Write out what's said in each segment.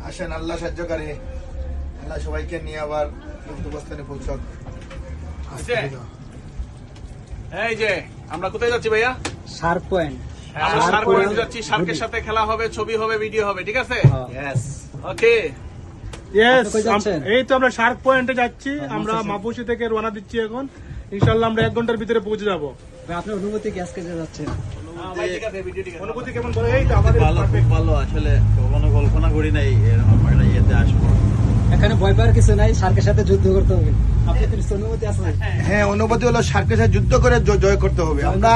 আসেন, আল্লাহ সাহায্যকারী, আল্লাহ সবাইকে নিয়ে আবার গন্তব্যস্থানে পৌঁছক। এই যে আমরা কোথায় যাচ্ছি ভাইয়া? Shark point. আমরা শার্ক পয়েন্টে যাচ্ছি। শার্কের সাথে খেলা হবে, ছবি হবে, ভিডিও হবে, ঠিক আছে? ওকে। এই তো আমরা শার্ক পয়েন্টে যাচ্ছি। আমরা মাপুসি থেকে রওনা দিচ্ছি এখন। ইনশাআল্লাহ আমরা 1 ঘন্টার ভিতরে পৌঁছে যাবো। আপনার অনুভূতি কি আজকে যে যাচ্ছেন? ভাই ঠিক আছে, ভিডিও ঠিক আছে। অনুভূতি কেমন বলো? এই তো আমাদের ভালো, আসলে কখনো কল্পনা করি নাই এরকম একটা ইয়েতে আসবো। এখানে ভয় পাওয়ার কিছু নাই, শার্কের সাথে যুদ্ধ করতে হবে। আপনার কিছু অনুভূতি আছে? হ্যাঁ, অনুভূতি হলো শার্কের সাথে যুদ্ধ করে জয় করতে হবে। আমরা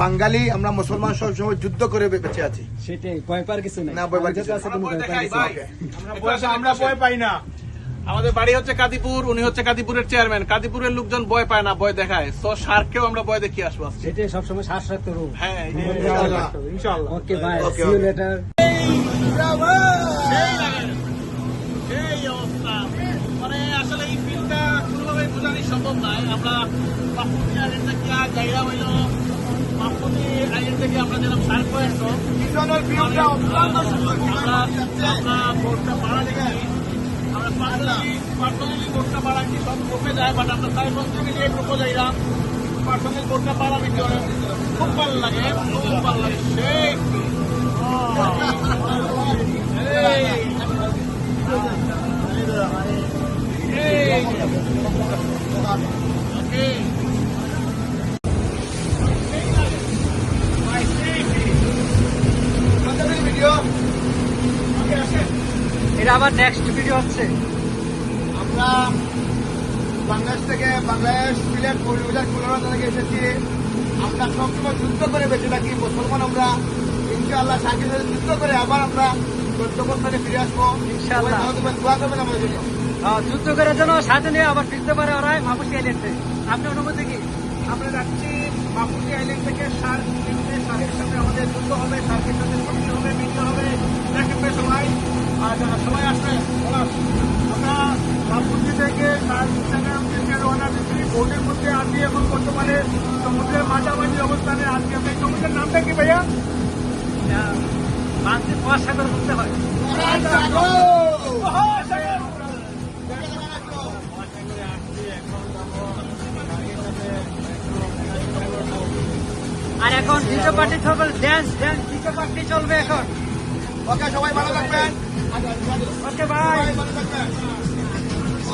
বাঙালি, আমরা মুসলমান সবসময় যুদ্ধ করে বেঁচে আছি। সেটাই, ভয় পাওয়ার কিছু নাই। না, ভয় পাওয়ার কিছু আমাদের কাছে কোনো ভয় পাওয়ার কিছু নাই। আমরা ভয় পাই না। আমাদের বাড়ি হচ্ছে কাদিপুর, উনি হচ্ছে কাদিপুরের চেয়ারম্যান। কাদিপুরের লোকজন ভয় পায় না, ভয় দেখায়। তো শার্ককেও আমরা ভয় দেখিয়ে আসবো আজকে। সেটাই সবসময় শ্বাস রাখতে হবে। হ্যাঁ, ইনশাআল্লাহ। Okay bye, Okay, see you okay. Later. সেই অবস্থা, মানে আসলে এই ফিল্ডটা কোনোভাবেই বোঝানো সম্ভব নয়। আমরা মাহমুদি আইল্যান্ড থেকে যাইরা হইল, মাহমুদি আইল্যান্ড থেকে আমরা যেলাম শার্ক পয়েন্ট। আমরা বোটটা ভাড়া দেখি, আমরা পার্সোনালি বোটটা ভাড়া কি সব গ্রুপে যায়, বাট আমরা 4-5 জন মিলিয়ে গ্রুপে যাইলাম। পার্সোনালি বোটটা ভাড়া নিতে হয়, খুব ভালো লাগে, খুব ভালো লাগে। সেই এটা আবার নেক্সট ভিডিও হচ্ছে। আমরা বাংলাদেশ থেকে, বাংলাদেশ সিলেট পরিবাজার কুলারা থেকে এসেছি। আমরা সবসময় যুদ্ধ করে বেঁচে থাকি মুসলমান। আমরা ইনশাআল্লাহ শার্কের সাথে যুদ্ধ করে আবার আমরা গন্তব্যস্থানে ফিরে আসবো। ইনশাআল্লাহ। দোয়া করবেন আমাদের জন্য। যুদ্ধ করার জন্য সাথে নিয়ে আবার ফিরতে পারে ওরা মাপুসি আইল্যান্ডে। আপনার অনুভূতি কি? আমরা যাচ্ছি মাপুসি আইল্যান্ড থেকে শার্ক পয়েন্টে। শার্কের সাথে আমাদের যুদ্ধ হবে, শার্কের সাথে ছবি হবে, ভিডিও হবে, দেখবে সবাই। আর যারা সবাই আসবে, আমরা মাপুসি থেকে শার্ক রওনা দিচ্ছি। বোটের মধ্যে আছি এখন বর্তমানে সমুদ্রের মাঝামাঝি অবস্থানে আজকে। আমরা এই সমুদ্রের নামটা কি ভাইয়া? বাংলাদেশ মহাসাগর বলতে হয়। আর এখন ডিজে পার্টি চলবে, ড্যান্স ডিজে পার্টি চলবে এখন। ওকে, সবাই ভালো থাকবেন। Okay bye. ভালো থাকবেন।